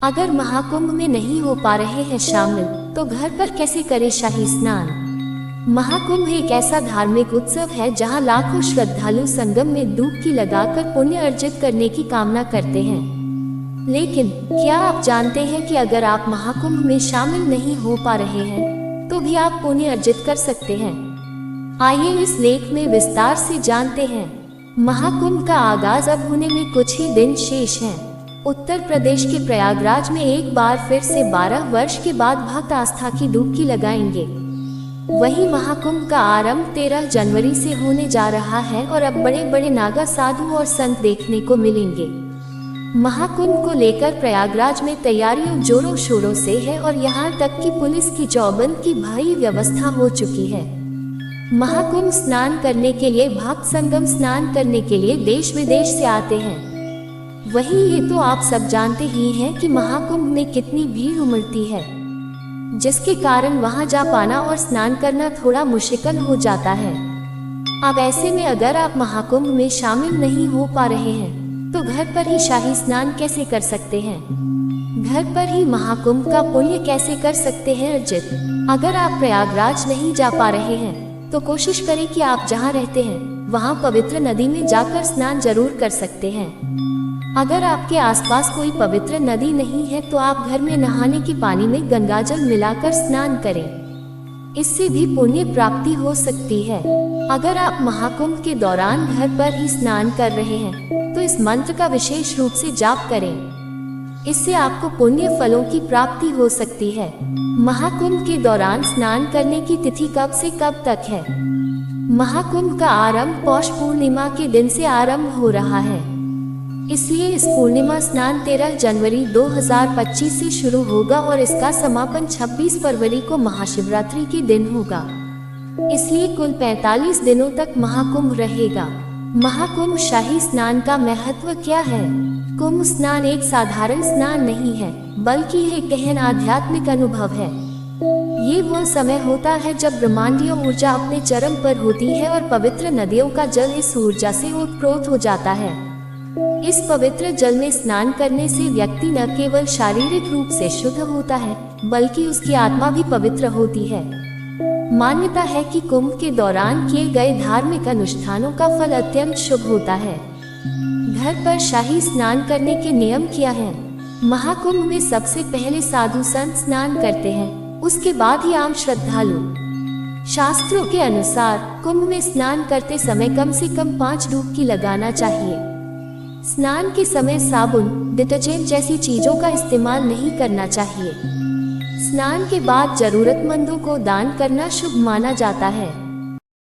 अगर महाकुंभ में नहीं हो पा रहे हैं शामिल, तो घर पर कैसे करें शाही स्नान। महाकुंभ एक ऐसा धार्मिक उत्सव है जहां लाखों श्रद्धालु संगम में डुबकी लगाकर पुण्य अर्जित करने की कामना करते हैं। लेकिन क्या आप जानते हैं कि अगर आप महाकुंभ में शामिल नहीं हो पा रहे हैं तो भी आप पुण्य अर्जित कर सकते हैं। आइए इस लेख में विस्तार से जानते हैं। महाकुंभ का आगाज अब होने में कुछ ही दिन शेष हैं। उत्तर प्रदेश के प्रयागराज में एक बार फिर से 12 वर्ष के बाद भक्त आस्था की डुबकी लगाएंगे। वहीं महाकुंभ का आरंभ 13 जनवरी से होने जा रहा है और अब बड़े बड़े नागा साधु और संत देखने को मिलेंगे। महाकुंभ को लेकर प्रयागराज में तैयारियों जोरों शोरों से है और यहाँ तक कि पुलिस की चौबंद की भारी व्यवस्था हो चुकी है। महाकुंभ स्नान करने के लिए भक्त संगम स्नान करने के लिए देश विदेश से आते हैं। वहीं ये तो आप सब जानते ही हैं कि महाकुंभ में कितनी भीड़ उमड़ती है, जिसके कारण वहां जा पाना और स्नान करना थोड़ा मुश्किल हो जाता है। अब ऐसे में अगर आप महाकुंभ में शामिल नहीं हो पा रहे हैं तो घर पर ही शाही स्नान कैसे कर सकते हैं, घर पर ही महाकुंभ का पुण्य कैसे कर सकते हैं अर्जित। अगर आप प्रयागराज नहीं जा पा रहे हैं तो कोशिश करें कि आप जहां रहते हैं वहां पवित्र नदी में जाकर स्नान जरूर कर सकते हैं। अगर आपके आसपास कोई पवित्र नदी नहीं है तो आप घर में नहाने के पानी में गंगाजल मिलाकर स्नान करें, इससे भी पुण्य प्राप्ति हो सकती है। अगर आप महाकुंभ के दौरान घर पर ही स्नान कर रहे हैं तो इस मंत्र का विशेष रूप से जाप करें, इससे आपको पुण्य फलों की प्राप्ति हो सकती है। महाकुंभ के दौरान स्नान करने की तिथि कब से कब तक है। महाकुंभ का आरंभ पौष पूर्णिमा के दिन से आरंभ हो रहा है, इसलिए इस पूर्णिमा स्नान 13 जनवरी 2025 से शुरू होगा और इसका समापन 26 फरवरी को महाशिवरात्रि के दिन होगा। इसलिए कुल 45 दिनों तक महाकुंभ रहेगा। महाकुंभ शाही स्नान का महत्व क्या है। कुंभ स्नान एक साधारण स्नान नहीं है, बल्कि एक गहन आध्यात्मिक अनुभव है। ये वह समय होता है जब ब्रह्मांडीय ऊर्जा अपने चरम पर होती है और पवित्र नदियों का जल इस ऊर्जा से ओतप्रोत हो जाता है। इस पवित्र जल में स्नान करने से व्यक्ति न केवल शारीरिक रूप से शुद्ध होता है, बल्कि उसकी आत्मा भी पवित्र होती है। मान्यता है कि कुंभ के दौरान किए गए धार्मिक अनुष्ठानों का फल अत्यंत शुभ होता है। घर पर शाही स्नान करने के नियम क्या हैं? महाकुंभ में सबसे पहले साधु संत स्नान करते हैं, उसके बाद ही आम श्रद्धालु। शास्त्रों के अनुसार कुंभ में स्नान करते समय कम से कम 5 डुबकी लगाना चाहिए। स्नान के समय साबुन, डिटर्जेंट जैसी चीजों का इस्तेमाल नहीं करना चाहिए। स्नान के बाद जरूरतमंदों को दान करना शुभ माना जाता है।